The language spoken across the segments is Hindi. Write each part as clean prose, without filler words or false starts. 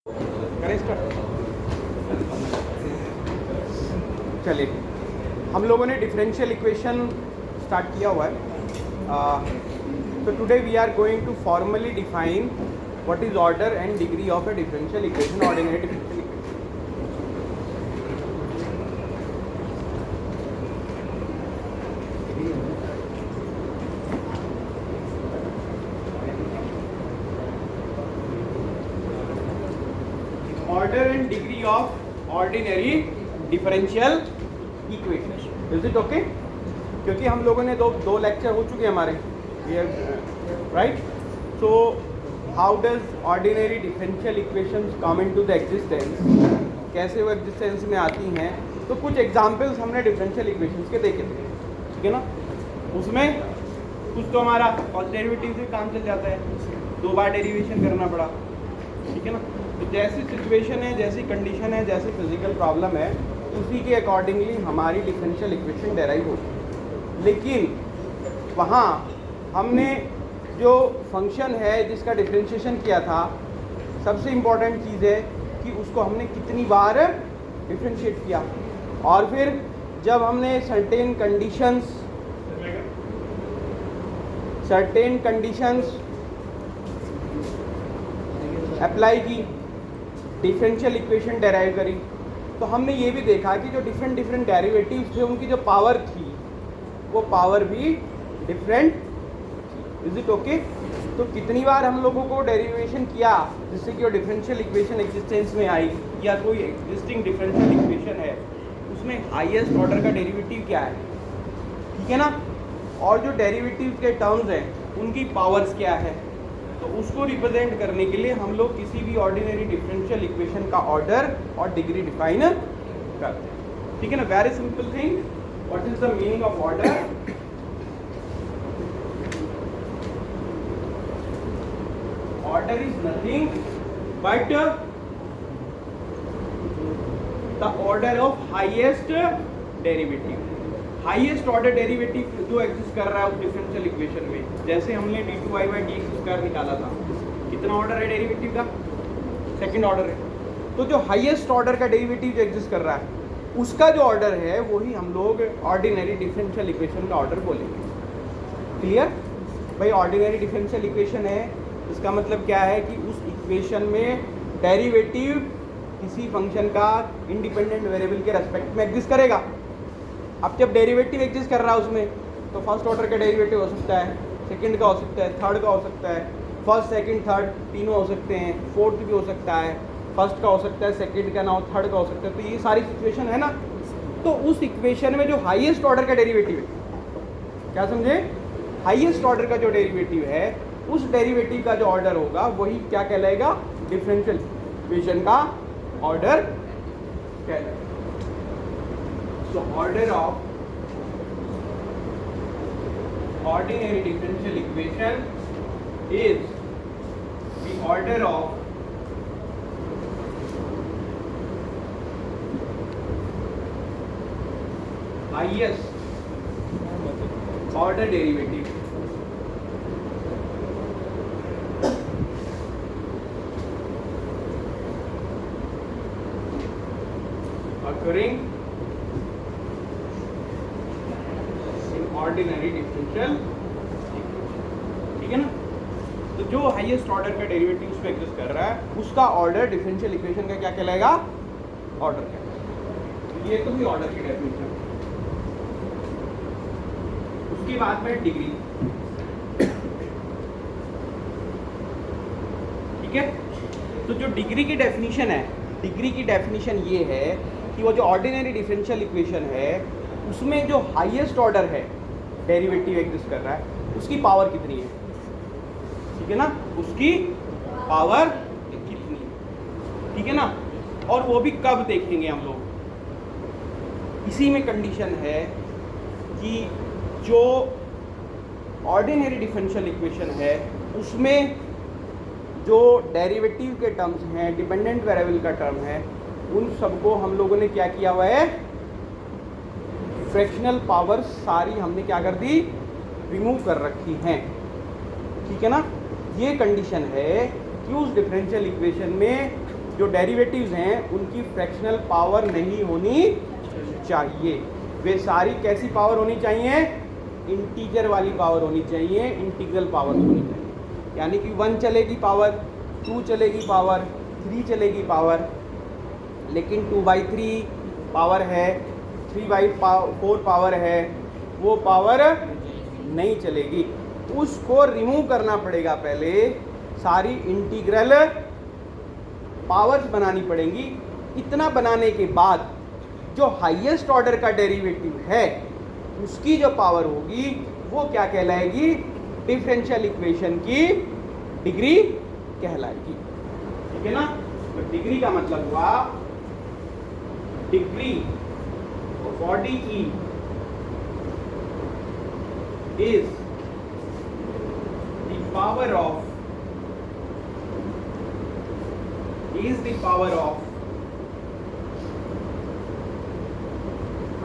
करें स्टार्ट। चलिए, हम लोगों ने डिफरेंशियल इक्वेशन स्टार्ट किया हुआ है। तो today we are going to formally define what is order and degree of a differential equation, ordinary differential equation. Order and degree of ordinary differential equation, is it okay? क्योंकि हम लोगों ने दो लेक्चर हो चुके हैं हमारे, right? So how does ordinary differential equations come into the existence, कैसे वो एग्जिस्टेंस में आती हैं? तो कुछ एग्जांपल्स हमने डिफरेंशियल इक्वेशंस के देखे थे, ठीक है ना? उसमें कुछ तो हमारा फर्स्ट डेरिवेटिव से काम चल जाता है, 2 बार डेरिवेशन करना पड़ा, ठीक है ना? तो जैसी सिचुएशन है, जैसी कंडीशन है, जैसी फिजिकल प्रॉब्लम है, उसी के अकॉर्डिंगली हमारी डिफरेंशियल इक्वेशन डेराइव होगी। लेकिन वहाँ हमने जो फंक्शन है जिसका डिफरेंशिएशन किया था, सबसे इम्पॉर्टेंट चीज़ है कि उसको हमने कितनी बार डिफरेंशिएट किया, और फिर जब हमने सर्टेन कंडीशंस अप्लाई की, डिफरेंशियल इक्वेशन डेराइव करी, तो हमने ये भी देखा कि जो डिफरेंट डेरिवेटिव्स थे उनकी जो पावर थी वो पावर भी डिफरेंट थी। Is it okay? तो कितनी बार हम लोगों को डेरिवेशन किया जिससे कि वो डिफरेंशियल इक्वेशन एग्जिस्टेंस में आई, या कोई एग्जिस्टिंग डिफरेंशियल इक्वेशन है उसमें हाईएस्ट ऑर्डर का डेरिवेटिव क्या है, ठीक है ना? और जो डेरिवेटिव के टर्म्स हैं उनकी पावर्स क्या है, तो उसको रिप्रेजेंट करने के लिए हम लोग किसी भी ऑर्डिनरी डिफरेंशियल इक्वेशन का ऑर्डर और डिग्री डिफाइन करते हैं, ठीक है ना? Very simple thing. What is the meaning of order? Order is nothing but the order of highest derivative. Highest order derivative जो एग्जिस्ट कर रहा है उस डिफरेंशियल इक्वेशन में, जैसे हमने d2y/dx² निकाला था, कितना ऑर्डर है डेरिवेटिव का? सेकंड ऑर्डर है। तो जो हाईएस्ट ऑर्डर का डेरिवेटिव जो एग्जिस्ट कर रहा है उसका जो ऑर्डर है वही हम लोग ऑर्डिनरी डिफरेंशियल इक्वेशन का ऑर्डर बोलेंगे। क्लियर भाई? ऑर्डिनरी डिफरेंशियल इक्वेशन है, इसका मतलब क्या है कि उस इक्वेशन में डेरिवेटिव किसी फंक्शन का इंडिपेंडेंट वेरिएबल के रेस्पेक्ट में एग्जिस्ट करेगा। अब जब डेरिवेटिव एग्जिस्ट कर रहा है उसमें, तो फर्स्ट ऑर्डर का डेरिवेटिव हो सकता है, सेकंड का हो सकता है, थर्ड का हो सकता है, फर्स्ट सेकंड थर्ड तीनों हो सकते हैं, फोर्थ भी हो सकता है, फर्स्ट का हो सकता है, सेकंड का ना हो, थर्ड का हो सकता है। तो ये सारी सिचुएशन है ना। तो उस इक्वेशन में जो हाईएस्ट ऑर्डर का डेरिवेटिव है, क्या समझे? हाईएस्ट ऑर्डर का जो डेरिवेटिव है उस डेरिवेटिव का जो ऑर्डर होगा वही क्या कहलाएगा? डिफरेंशियल इक्वेशन का ऑर्डर कहलाएगा। So order of ordinary differential equation is the order of highest order derivative occurring ordinary differential, ठीक है ना? तो जो हाईएस्ट ऑर्डर का डेरिवेटिव उसमें एग्जिस्ट कर रहा है उसका ऑर्डर डिफरेंशियल इक्वेशन का क्या कहलाएगा? ऑर्डर कहलाएगा। ये तो भी ऑर्डर की डेफिनेशन। उसके बाद में डिग्री, ठीक है? तो जो डिग्री की डेफिनेशन है, डिग्री की डेफिनेशन ये है कि वो जो ऑर्डिनरी डिफरेंशियल इक्वेशन है उसमें जो हाईएस्ट ऑर्डर है डेरिवेटिव एग्जिस्ट कर रहा है उसकी पावर कितनी है, ठीक है ना? उसकी पावर कितनी है, ठीक है ना? और वो भी कब देखेंगे हम लोग? इसी में कंडीशन है कि जो ऑर्डिनरी डिफरेंशियल इक्वेशन है उसमें जो डेरिवेटिव के टर्म्स हैं, डिपेंडेंट वेरिएबल का टर्म है, उन सबको हम लोगों ने क्या किया हुआ है? फ्रैक्शनल पावर सारी हमने क्या कर दी? रिमूव कर रखी हैं, ठीक है ना? ये कंडीशन है कि उस डिफरेंशियल इक्वेशन में जो डेरिवेटिव्स हैं उनकी फ्रैक्शनल पावर नहीं होनी चाहिए। वे सारी कैसी पावर होनी चाहिए? इंटीजर वाली पावर होनी चाहिए, इंटीग्रल पावर होनी चाहिए। यानी कि 1 चलेगी पावर, 2 चलेगी पावर, 3 चलेगी पावर, लेकिन 2/3 पावर है, 3/4 पावर है, वो पावर नहीं चलेगी। उसको रिमूव करना पड़ेगा, पहले सारी इंटीग्रल पावर्स बनानी पड़ेंगी। इतना बनाने के बाद जो हाईएस्ट ऑर्डर का डेरिवेटिव है उसकी जो पावर होगी वो क्या कहलाएगी? डिफरेंशियल इक्वेशन की डिग्री कहलाएगी। ठीक है ना? तो डिग्री का मतलब हुआ डिग्री बॉडी की is the power of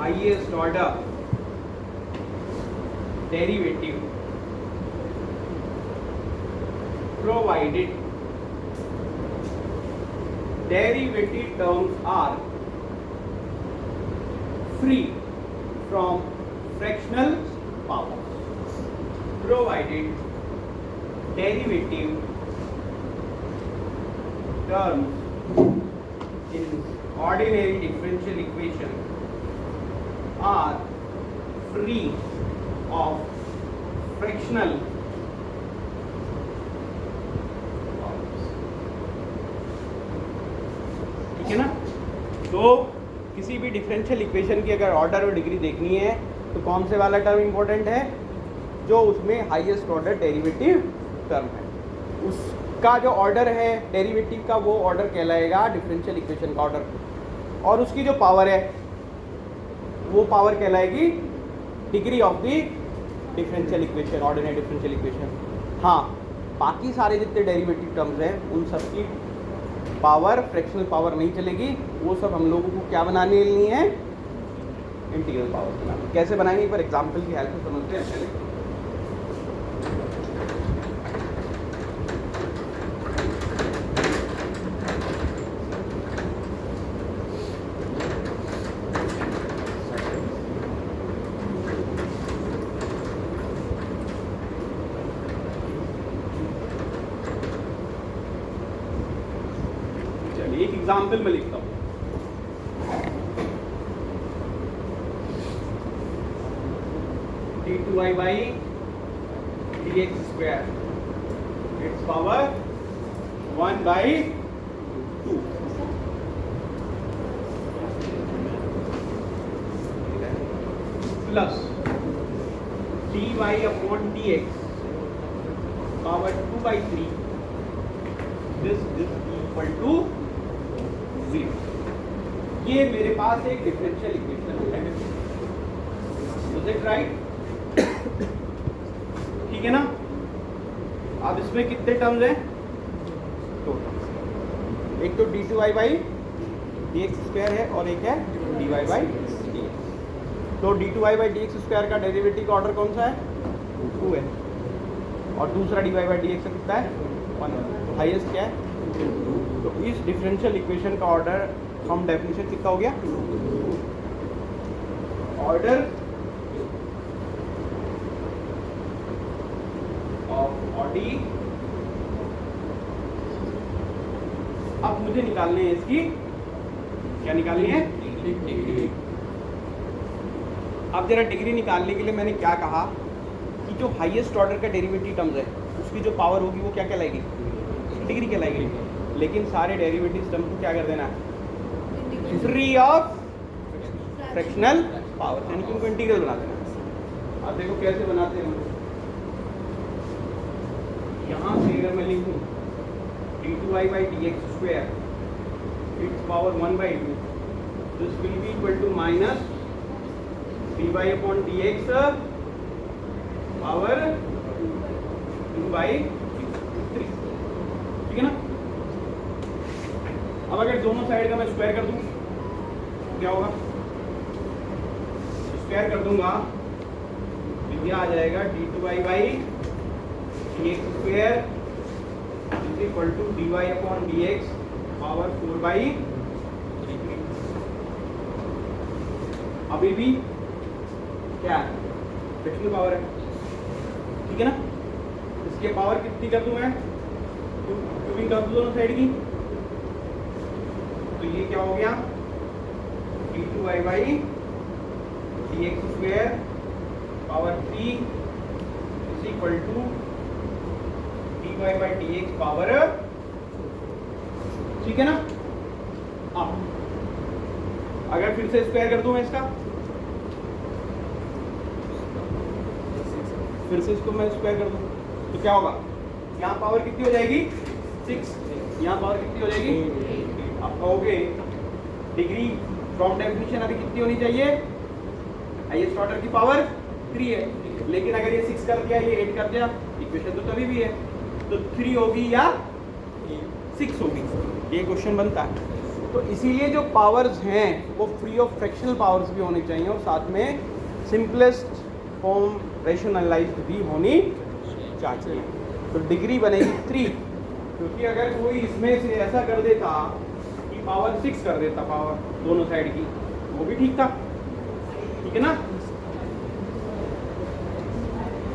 highest order derivative provided derivative terms are free from fractional power. Provided derivative terms in ordinary differential equation are free of fractional powers. ठीक है ना? तो किसी भी डिफरेंशियल इक्वेशन की अगर ऑर्डर और डिग्री देखनी है तो कौन से वाला टर्म इंपॉर्टेंट है? जो उसमें हाईएस्ट ऑर्डर डेरिवेटिव टर्म है, उसका जो ऑर्डर है डेरिवेटिव का वो ऑर्डर कहलाएगा डिफरेंशियल इक्वेशन का ऑर्डर, और उसकी जो पावर है वो पावर कहलाएगी degree of the differential equation, ordinary differential equation. हाँ, बाकी सारे जितने डेरिवेटिव टर्म्स हैं उन सब की पावर फ्रैक्शनल पावर नहीं चलेगी, वो सब हम लोगों को क्या बनाने लेनी है? इंटीग्रल पावर बनानी। कैसे बनाएंगे एक बार एग्जाम्पल की हेल्प से समझते हैं पहले। एक एग्जाम्पल में लिखता हूं, d2y by dx square its power 1/2 plus dy upon dx power 2/3 this is equal to 0। ये मेरे पास एक डिफरेंशियल इक्वेशन है, इज इट राइट? ठीक है ना? अब इसमें कितने टर्म्स हैं? दो टर्म्स, एक तो d2y by dx स्क्वायर है और एक है dy by dx। तो d2y by dx स्क्वायर का डेरिवेटिव का ऑर्डर कौन सा है? 2 है, और दूसरा dy by dx का कितना है? 1 है। तो हाईएस्ट क्या है? तो इस डिफरेंशियल इक्वेशन का ऑर्डर फ्रॉम डेफिनेशन कितना हो गया? Order of body. अब मुझे निकालनी है इसकी, क्या निकालनी है? डिग्री। अब जरा डिग्री निकालने के लिए मैंने क्या कहा कि जो हाईएस्ट ऑर्डर का डेरिवेटिव टर्म्स है उसकी जो पावर होगी वो क्या कहलाएगी? डिग्री कहलाएगी। लेकिन सारे डेरिवेटिव टर्म को क्या कर देना है? फ्री ऑफ फ्रैक्शनल पावर, यानी कि उनको इंटीग्रल बना देना। अब देखो कैसे बनाते हैं। यहाँ से अगर मैं लिखूँ d2y by dx square its power 1/2, this will be equal to minus dy upon dx power 2/3। ठीक है ना? अब अगर दोनों साइड का मैं स्क्वायर कर दूं क्या होगा? स्क्वायर कर दूंगा तो ये आ जाएगा d2y by dx square is equal to dy upon dx power 4/3। अभी भी क्या है, फ्रैक्शनल पावर है, ठीक है ना। इसकी पावर कितनी कर दूं मैं, क्यूबिंग कर दूं दोनों साइड की, तो ये क्या हो गया, d2y/dx² power 3 is equal to dy/dx power, ठीक है ना। अब अगर फिर से स्क्वायर कर दूं मैं इसका, फिर से इसको मैं स्क्वायर कर दूं तो क्या होगा, यहाँ पावर कितनी हो जाएगी 6, यहाँ पावर कितनी हो जाएगी। आप कहोगे डिग्री फ्रॉम डेफिनेशन अभी कितनी होनी चाहिए, हाईएस्ट ऑर्डर की पावर 3 है, लेकिन अगर ये 6 कर दिया, ये 8 कर दिया, इक्वेशन तो तभी भी है, तो 3 होगी या 6 होगी, ये क्वेश्चन बनता है। तो इसीलिए जो पावर्स हैं वो फ्री ऑफ फ्रैक्शनल पावर्स भी होनी चाहिए और साथ में सिंपलेस्ट फॉर्म रेशनलाइज्ड भी होनी चाहिए। तो डिग्री बनेगी 3, क्योंकि अगर कोई इसमें से ऐसा कर देता कि पावर 6 कर देता पावर दोनों साइड की, वो भी ठीक था, ठीक है ना।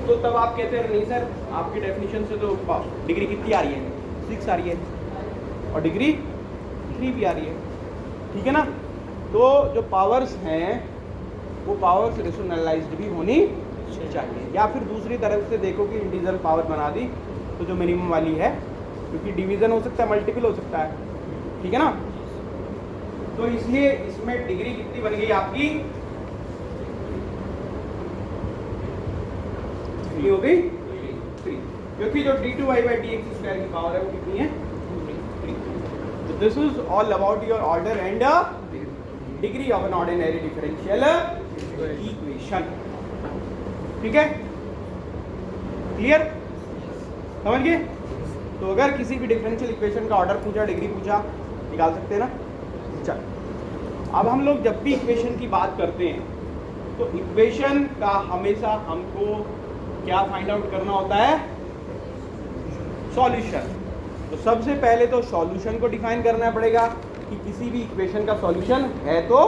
तो तब आप कहते हैं नहीं सर आपकी डेफिनेशन से तो डिग्री कितनी आ रही है, 6 आ रही है और डिग्री 3 भी आ रही है, ठीक है ना। तो जो पावर्स हैं वो पावर्स रेशनलाइज्ड भी होनी चाहिए, या फिर दूसरी तरफ से देखो कि इंटीजर पावर बना दी तो जो मिनिमम वाली है, क्योंकि डिवीजन हो सकता है, मल्टीपल हो सकता है, ठीक है ना। तो इसलिए इसमें डिग्री कितनी बन गई आपकी, कितनी हो गई 3, क्योंकि जो d2y/dx² की पावर है वो कितनी है 3। So this is all about your order and degree of an ordinary differential equation, ठीक है, क्लियर, समझ गए। तो अगर किसी भी डिफरेंशियल इक्वेशन का ऑर्डर पूछा, डिग्री पूछा, निकाल सकते हैं ना। चल अब हम लोग जब भी इक्वेशन की बात करते हैं तो इक्वेशन का हमेशा हमको क्या फाइंड आउट करना होता है, सॉल्यूशन। तो सबसे पहले तो सॉल्यूशन को डिफाइन करना पड़ेगा कि किसी भी इक्वेशन का सॉल्यूशन है तो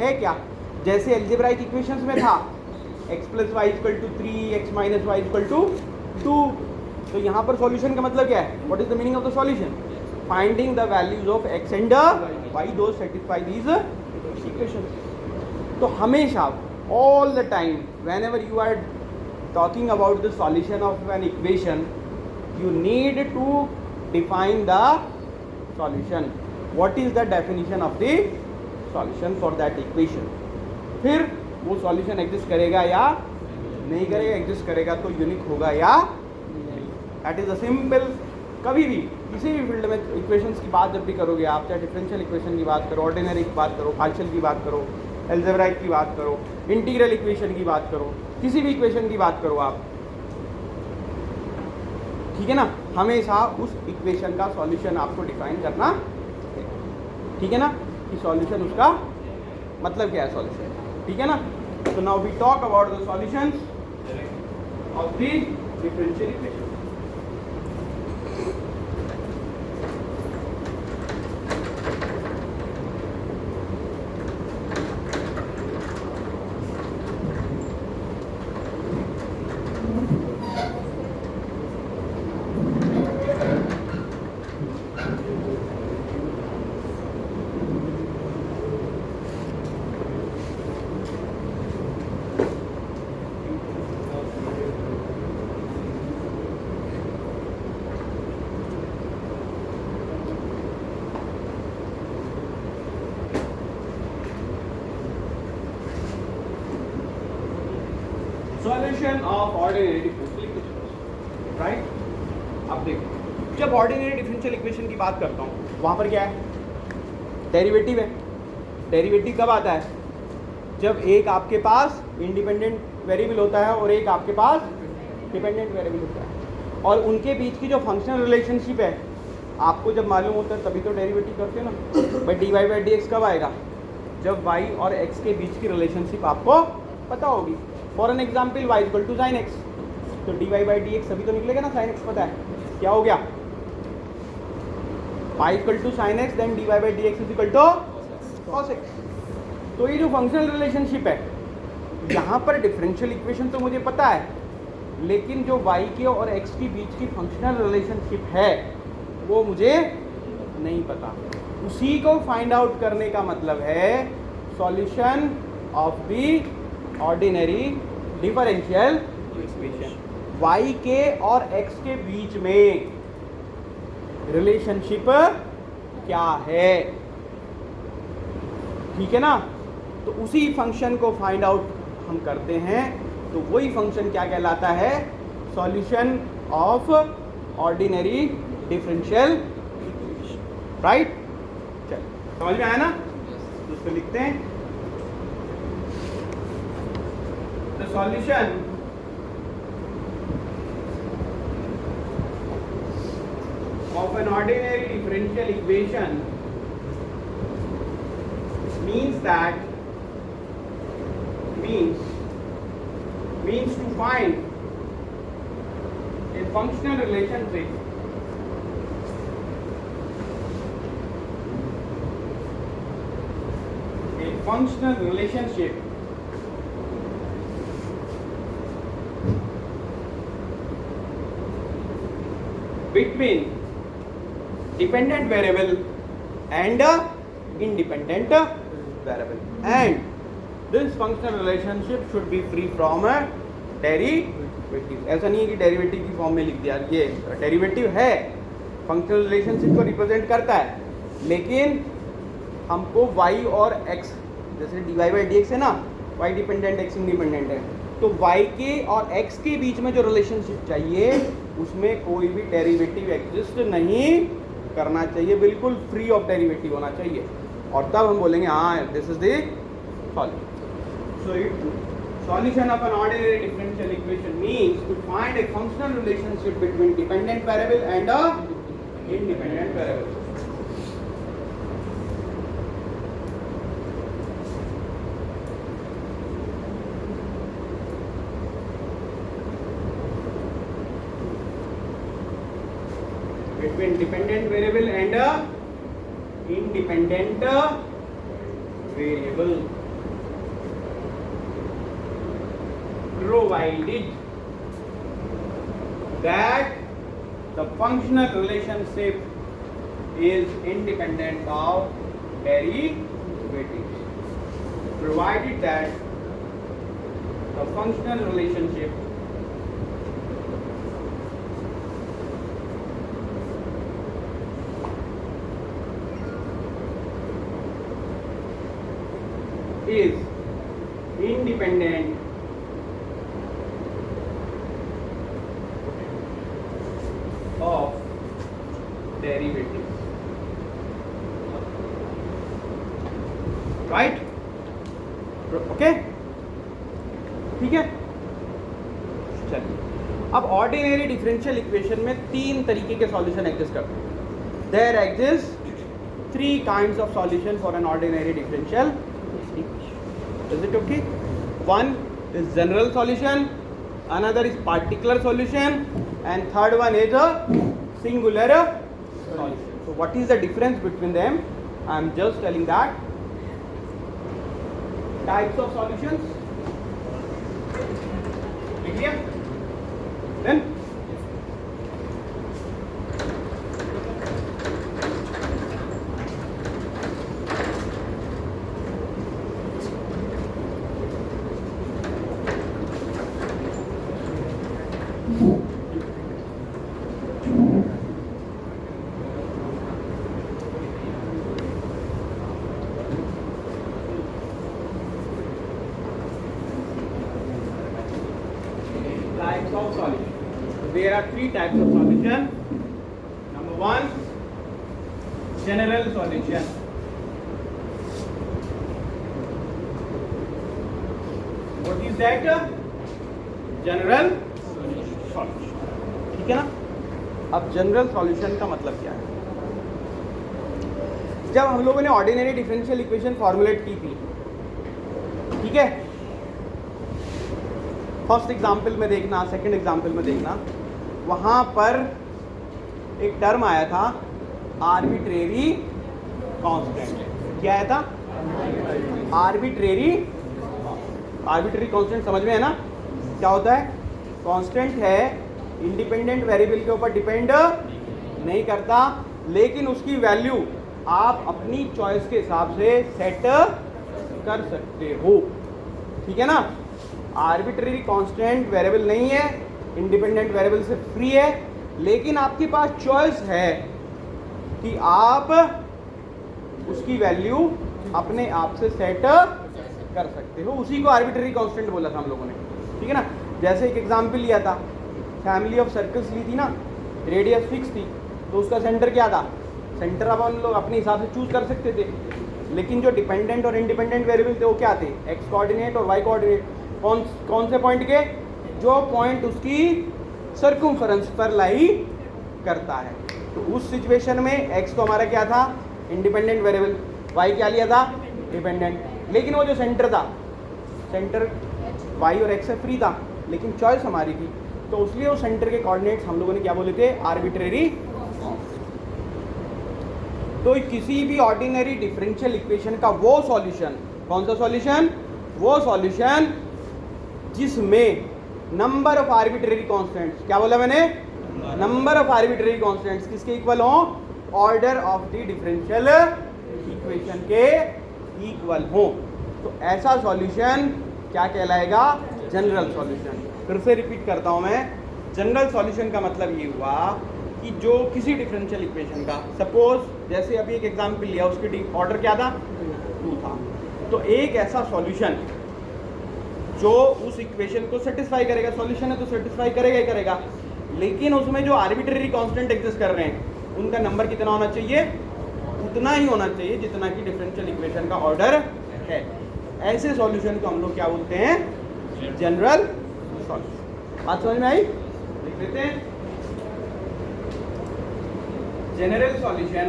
है क्या। जैसे अलजेब्राइक इक्वेशंस में था x + y = 3, x - y = 2, तो यहाँ पर सॉल्यूशन का मतलब क्या है, what is the meaning of the solution, finding the values of x and y those satisfy these equations. तो हमेशा all the time whenever you are talking about the solution of an equation, you need to define the solution. What is the definition of the solution for that equation? फिर वो solution exist करेगा या नहीं करेगा, exist करेगा तो unique होगा या नहीं। That is a simple, कभी भी किसी भी फील्ड में इक्वेशंस की बात जब भी करोगे आप, चाहे डिफरेंशियल इक्वेशन की बात करो, ऑर्डिनरी की बात करो, पार्शियल की बात करो, अलजेब्राइक की बात करो, इंटीग्रल इक्वेशन की बात करो, किसी भी इक्वेशन की बात करो आप, ठीक है ना, हमेशा उस इक्वेशन का सॉल्यूशन आपको डिफाइन करना है, ठीक है ना, कि सॉल्यूशन उसका मतलब क्या है सॉल्यूशन, ठीक है ना। तो now we talk about the solutions of the differential equation. Solution of ordinary differential equation, right. अब देखो जब ऑर्डिनरी डिफरेंशियल इक्वेशन की बात करता हूँ वहाँ पर क्या है, डेरिवेटिव है। डेरिवेटिव कब आता है, जब एक आपके पास इंडिपेंडेंट वेरिएबल होता है और एक आपके पास डिपेंडेंट वेरिएबल होता है, और उनके बीच की जो फंक्शनल रिलेशनशिप है आपको जब मालूम होता है तभी तो डेरिवेटिव करते हैं ना। बट dy/dx कब आएगा, जब y और x के बीच की रिलेशनशिप आपको पता होगी। For an example y = sin x, तो dy/dx अभी तो निकलेगा ना, sin x पता है क्या हो गया, pi equal to sine X then D Y by D X is equal to cos X. तो ये जो फंक्शनल रिलेशनशिप है, यहाँ पर डिफरेंशियल इक्वेशन तो मुझे पता है, लेकिन जो y के और x के बीच की फंक्शनल रिलेशनशिप है वो मुझे नहीं पता। उसी को फाइंड आउट करने का मतलब है solution of the ordinary differential equation. y के और x के बीच में रिलेशनशिप क्या है, ठीक है ना। तो उसी फंक्शन को फाइंड आउट हम करते हैं, तो वही फंक्शन क्या कहलाता है, solution of ordinary differential equation, right. चल समझ में आया ना, तो उसको लिखते हैं। The solution of an ordinary differential equation means to find a functional relationship between dependent variable and independent variable, and this functional relationship should be free from derivative. ऐसा नहीं है कि डेरिवेटिव की फॉर्म में लिख दिया, ये डेरिवेटिव है, फंक्शनल रिलेशनशिप को रिप्रेजेंट करता है, लेकिन हमको y और x, जैसे dy बाई डी एक्स है ना, y डिपेंडेंट x इंडिपेंडेंट है, तो y के और x के बीच में जो रिलेशनशिप चाहिए उसमें कोई भी डेरिवेटिव एग्जिस्ट नहीं करना चाहिए, बिल्कुल फ्री ऑफ डेरिवेटिव होना चाहिए, और तब हम बोलेंगे हाँ this is the solution. Solution of an ordinary differential equation means to find a functional relationship between dependent variable and independent variable. between dependent variable and independent variable, provided that the functional relationship is independent of derivatives. Provided that the functional relationship is independent of derivatives, right? Okay, ठीक है। चलिए, अब ऑर्डिनरी डिफरेंशियल इक्वेशन में तीन तरीके के सॉल्यूशन एग्जिस्ट करते हैं। There exist 3 kinds of solution for an ordinary differential equation. Is it okay? One is general solution, another is particular solution, and third one is a singular solution. So what is the difference between them? I am just telling that. Types of solutions. Clear? Then types of solution. There are 3 types of solution. Number 1, general solution. What is that? General solution. ठीक है ना। अब जनरल सॉल्यूशन का मतलब क्या है? जब हम लोगों ने ऑर्डिनरी डिफरेंशियल इक्वेशन फॉर्मुलेट की थी, ठीक है, फर्स्ट एग्जाम्पल में देखना, सेकंड एग्जाम्पल में देखना, वहाँ पर एक टर्म आया था आर्बिट्रेरी कांस्टेंट। क्या है था? Arbitrary constant. समझ में है ना क्या होता है? कांस्टेंट है, इंडिपेंडेंट वेरिएबल के ऊपर डिपेंड नहीं करता, लेकिन उसकी वैल्यू आप अपनी चॉइस के हिसाब से सेट कर सकते हो। ठीक है ना? आर्बिट्रेरी कांस्टेंट वेरिएबल नहीं है, इंडिपेंडेंट वेरिएबल से फ्री है, लेकिन आपके पास चॉइस है कि आप उसकी वैल्यू अपने आप से सेट कर सकते हो। उसी को आर्बिट्रेरी कांस्टेंट बोला था हम लोगों ने। ठीक है ना? जैसे एक एग्जांपल लिया था, फैमिली ऑफ सर्कल्स ली थी ना, रेडियस फिक्स थी, तो उसका सेंटर क्या था? सेंटर अब हम लोग अपने हिसाब से चूज कर सकते थे, लेकिन जो डिपेंडेंट और इंडिपेंडेंट वेरिएबल थे वो क्या थे? एक्स कोऑर्डिनेट और वाई कोऑर्डिनेट। कौन से पॉइंट के? जो पॉइंट उसकी सर्कमफरेंस पर लाई करता है। तो उस सिचुएशन में एक्स को हमारा क्या था? Independent variable. वाई क्या लिया था? डिपेंडेंट। लेकिन वो जो सेंटर था, सेंटर वाई और एक्स से फ्री था, लेकिन चॉइस हमारी थी, तो इसलिए वो सेंटर के कोऑर्डिनेट्स हम लोगों ने क्या बोले थे? आर्बिट्रेरी। तो किसी भी ऑर्डिनरी डिफरेंशियल इक्वेशन का वो सॉल्यूशन, कौन सा सॉल्यूशन? वो सॉल्यूशन जिसमें नंबर ऑफ आर्बिट्रेरी कांस्टेंट्स, क्या बोला मैंने? नंबर ऑफ आर्बिट्रेरी कांस्टेंट्स किसके इक्वल हो? Order of the differential equation के इक्वल हो। तो ऐसा सॉल्यूशन क्या कहलाएगा? General solution. फिर से रिपीट करता हूं मैं, जनरल सॉल्यूशन का मतलब ये हुआ कि जो किसी डिफरेंशियल इक्वेशन का, सपोज जैसे अभी एक एग्जांपल लिया, उसकी ऑर्डर क्या था? 2 था। तो एक ऐसा सॉल्यूशन जो उस इक्वेशन को सेटिस्फाई करेगा, सॉल्यूशन है तो सेटिस्फाई करेगा ही करेगा, लेकिन उसमें जो आर्बिट्रेरी कांस्टेंट एग्जिस्ट कर रहे हैं उनका नंबर कितना होना चाहिए? उतना ही होना चाहिए जितना कि डिफरेंशियल इक्वेशन का ऑर्डर है। ऐसे सॉल्यूशन को हम लोग क्या बोलते हैं? General solution. बात समझ में आई? देख लेते हैं। General solution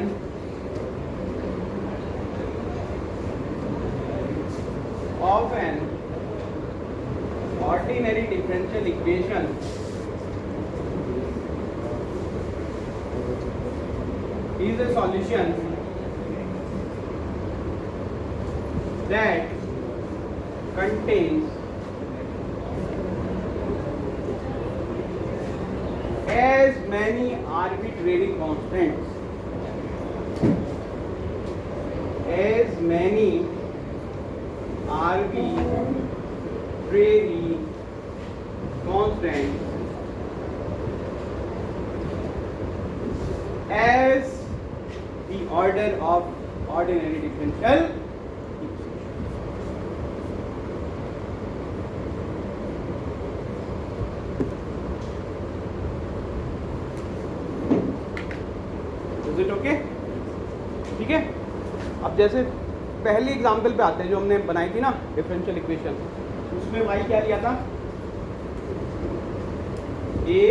of an ordinary differential equation is a solution that contains as many arbitrary constants, as many arbitrary constant as the order of ordinary differential equation। Is it okay? ठीक है? अब जैसे पहली एग्जांपल पे आते हैं जो हमने बनाई थी ना डिफरेंशियल इक्वेशन, उसमें y क्या लिया था? a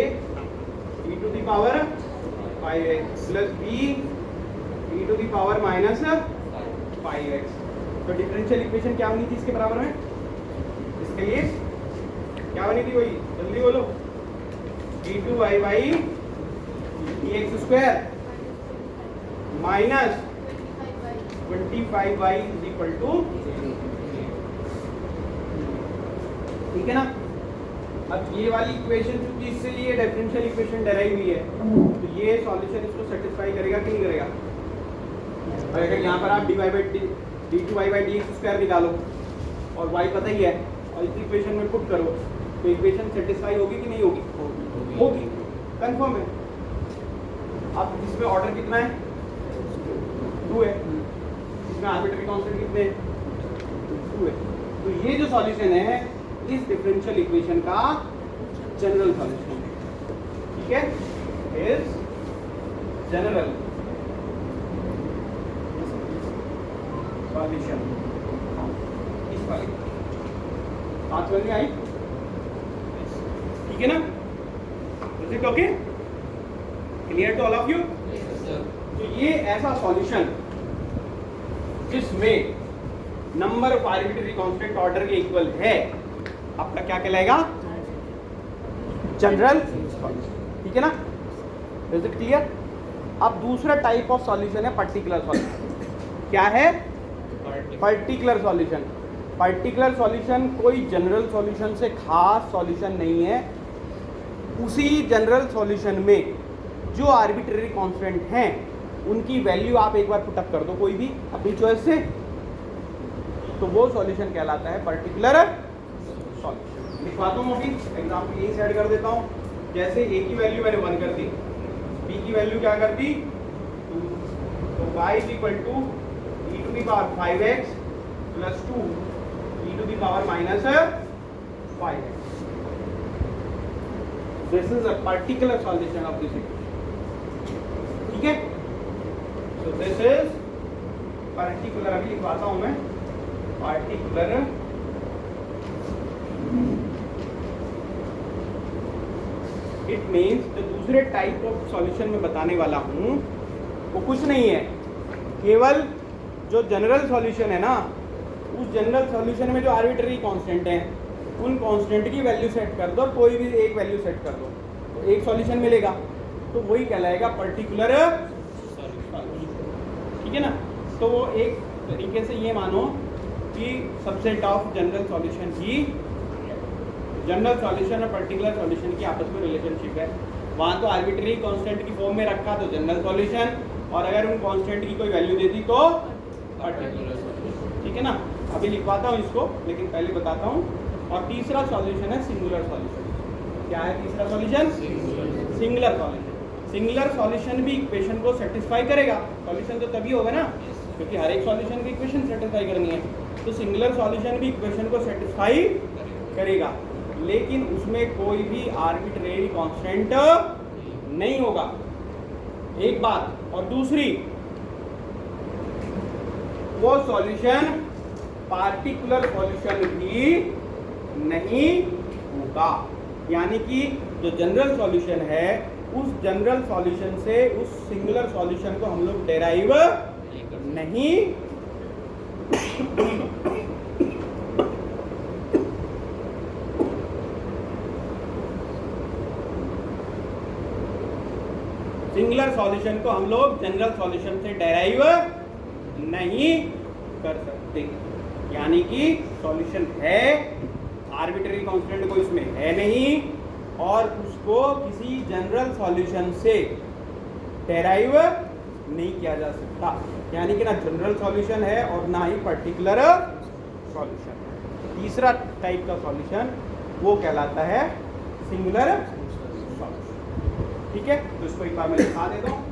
e to the power 5x plus b e to the power minus 5x। तो डिफरेंशियल इक्वेशन क्या बनी थी इसके बराबर में? इसके लिए क्या बनी थी? वही जल्दी बोलो। d2y by dx square minus 25y is equal to, ठीक है ना? अब ये वाली इक्वेशन चूंकि इससे ये डिफरेंशियल इक्वेशन डेराइव हुई है, तो ये सॉल्यूशन इसको सेटिस्फाई करेगा कि नहीं करेगा? अगर यहाँ पर आप d2y बाई dx स्क्वायर निकालो और y पता ही है और इस इक्वेशन में पुट करो, तो इक्वेशन सेटिस्फाई होगी कि नहीं होगी? होगी, कंफर्म है। अब इसमें ऑर्डर कितना है? 2 है। इसमें आर्बिट्रेरी कांस्टेंट कितने हैं? 2 है। तो ये जो सॉल्यूशन है इस डिफरेंशियल इक्वेशन का जनरल सॉल्यूशन, ठीक है? Is general solution. इस वाली बात समझ में आई? ठीक है ना? Is it okay? Clear to all of you? तो ये ऐसा सॉल्यूशन जिसमें number of arbitrary constant order के इक्वल है, आपका क्या कहलाएगा? General solution. ठीक है ना? Is it clear? अब दूसरा टाइप ऑफ सॉल्यूशन है पर्टिकुलर सॉल्यूशन। क्या है? Particular solution. पर्टिकुलर सॉल्यूशन कोई जनरल सॉल्यूशन से खास सॉल्यूशन नहीं है। उसी जनरल सॉल्यूशन में जो आर्बिट्रेरी कांस्टेंट हैं उनकी वैल्यू आप एक बार पुटअप कर दो कोई भी अपनी चॉइस से, तो वो सॉल्यूशन कहलाता है पर्टिकुलर सॉल्यूशन। लिखवाता हूँ अभी एग्जाम्पल यही सेट कर देता हूँ। जैसे ए की वैल्यू मैंने 1 कर दी, बी की वैल्यू क्या कर दी 2, तो y is equal to e to the power 5x plus 2 e to the power minus 5x। This is a particular solution of this equation. ठीक है, सो दिस इज पर्टिकुलर। अभी लिखवाता हूं मैं पर्टिकुलर इट मीन्स जो दूसरे टाइप ऑफ सॉल्यूशन में बताने वाला हूं वो कुछ नहीं है, केवल जो जनरल सॉल्यूशन है ना, उस जनरल सॉल्यूशन में जो आर्बिट्ररी कांस्टेंट हैं उन कांस्टेंट की वैल्यू सेट कर दो और कोई भी एक वैल्यू सेट कर दो तो एक सॉल्यूशन मिलेगा, तो वही कहलाएगा पर्टिकुलर सॉल्यूशन। ठीक है ना। तो वो एक तरीके से ये मानो कि सबसेट ऑफ जनरल सॉल्यूशन की, जनरल सॉल्यूशन और पर्टिकुलर सॉल्यूशन की आपस में रिलेशनशिप है। वहाँ तो आर्बिट्ररी कांस्टेंट की फॉर्म में रखा तो जनरल सॉल्यूशन, और अगर उन कांस्टेंट की कोई वैल्यू दे दी तो पर्टिकुलर सॉल्यूशन। ठीक है ना। अभी लिखवाता हूँ इसको, लेकिन पहले बताता हूँ। और तीसरा सॉल्यूशन है सिंगुलर सॉल्यूशन। क्या है तीसरा solution? Singular solution. Singular solution भी इक्वेशन को सेटिस्फाई करेगा। सॉल्यूशन तो तभी होगा ना क्योंकि हर एक सॉल्यूशन की इक्वेशन सेटिस्फाई करनी है, तो सिंगुलर सॉल्यूशन भी इक्वेशन को सेटिस्फाई करेगा, लेकिन उसमें कोई भी आर्बिट्रेरी कांस्टेंट नहीं होगा, एक बात। और दूसरी, वो सॉल्यूशन पार्टिकुलर सॉल्यूशन भी नहीं होगा। यानी कि जो जनरल सॉल्यूशन है उस जनरल सॉल्यूशन से उस सिंगुलर सॉल्यूशन को हम लोग डेराइव नहीं सिंगुलर सॉल्यूशन को हम लोग जनरल सॉल्यूशन से डेराइव नहीं कर सकते। यानी कि सॉल्यूशन है, आर्बिट्ररी कांस्टेंट कोई इसमें है नहीं, और उसको किसी जनरल सॉल्यूशन से डेराइव नहीं किया जा सकता। यानी कि ना जनरल सॉल्यूशन है और ना ही पर्टिकुलर सॉल्यूशन। तीसरा टाइप का सॉल्यूशन वो कहलाता है सिंगुलर सॉल्यूशन। ठीक है, तो इसको एक बार मैं लिखा देता हूँ।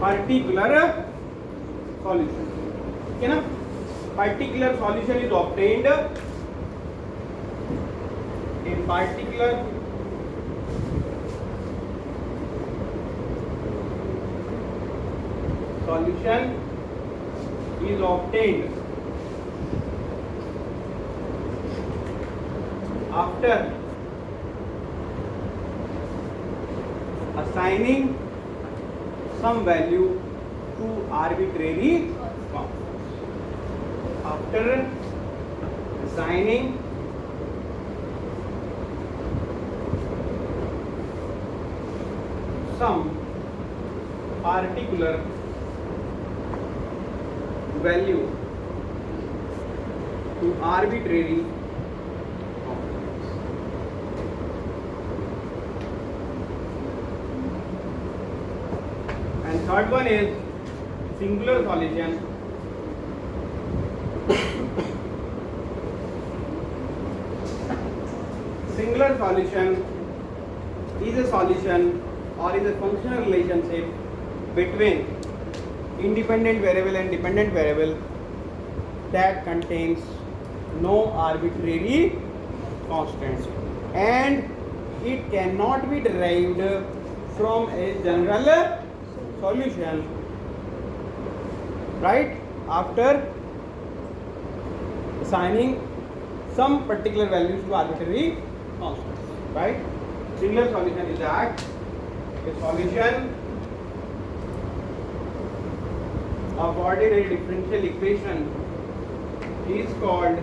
Particular solution. ठीक है ना। Particular solution is obtained in particular solution is obtained after assigning some value to arbitrary constant. After assigning some particular value to arbitrary and third one is singular solution. Singular solution is a solution or is a functional relationship between independent variable and dependent variable that contains no arbitrary constants and it cannot be derived from a general solution, right? After assigning some particular values to arbitrary constants, right? Singular solution is that a solution of ordinary differential equation is called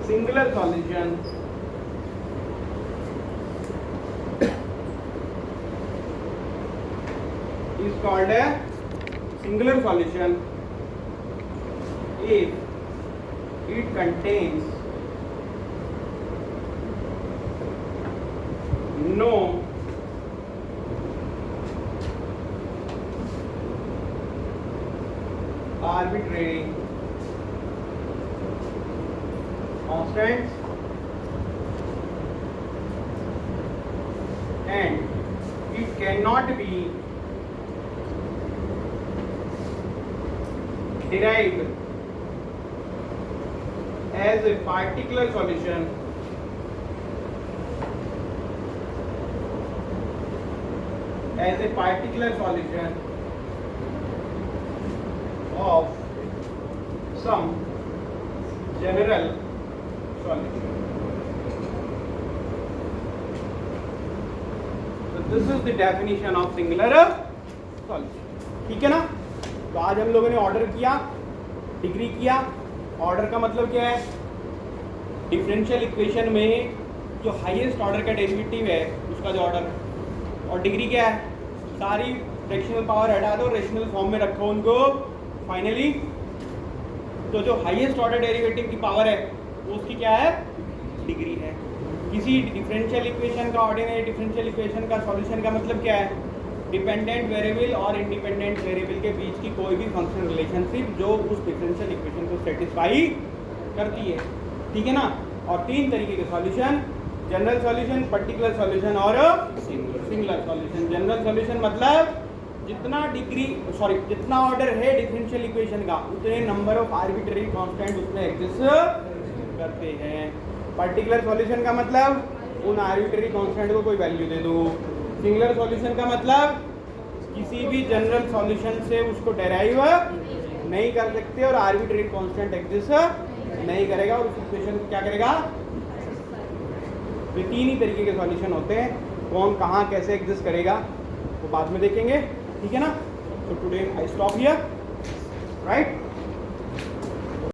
singular solution is called a singular solution if it contains no arbitrary constants and it cannot be derived as a particular solution of some general solution. So this is the definition of singular solution. ठीक है ना? तो आज हम लोगों ने ऑर्डर किया, डिग्री किया. ऑर्डर का मतलब क्या है? डिफरेंशियल इक्वेशन में जो हाईएस्ट ऑर्डर का डेरिवेटिव है उसका जो ऑर्डर, और डिग्री क्या है? सारी फ्रैक्शनल पावर हटा दो, रेशनल फॉर्म में रखो उनको. फाइनली तो जो हाईएस्ट ऑर्डर डेरिवेटिव की पावर है वो उसकी क्या है? डिग्री है. किसी डिफरेंशियल इक्वेशन का, ऑर्डिनरी डिफरेंशियल इक्वेशन का सॉल्यूशन का मतलब क्या है? डिपेंडेंट वेरिएबल और इंडिपेंडेंट वेरिएबल के बीच की कोई भी फंक्शनल रिलेशनशिप जो उस डिफरेंशियल इक्वेशन को सेटिस्फाई करती है. ठीक है ना? और तीन तरीके के solution, general solution, particular solution और सिंगुलर सॉल्यूशन. जनरल सॉल्यूशन मतलब जितना ऑर्डर है डिफरेंशियल इक्वेशन का उतने नंबर ऑफ आर्बिट्ररी कांस्टेंट उसमें एग्जिस्ट करते हैं. पर्टिकुलर सॉल्यूशन का मतलब उन आर्बिट्ररी कांस्टेंट को कोई वैल्यू दे दो. सिंगुलर सॉल्यूशन का मतलब किसी भी जनरल सॉल्यूशन से उसको डेराइव नहीं कर सकते और आर्बिट्ररी कांस्टेंट एग्जिस्ट नहीं करेगा और उस इक्वेशन को क्या करेगा? ये तीन ही तरीके के सॉल्यूशन होते हैं. कौन कहाँ कैसे एग्जिस्ट करेगा वो बाद में देखेंगे. ठीक है ना? तो today I stop here, right?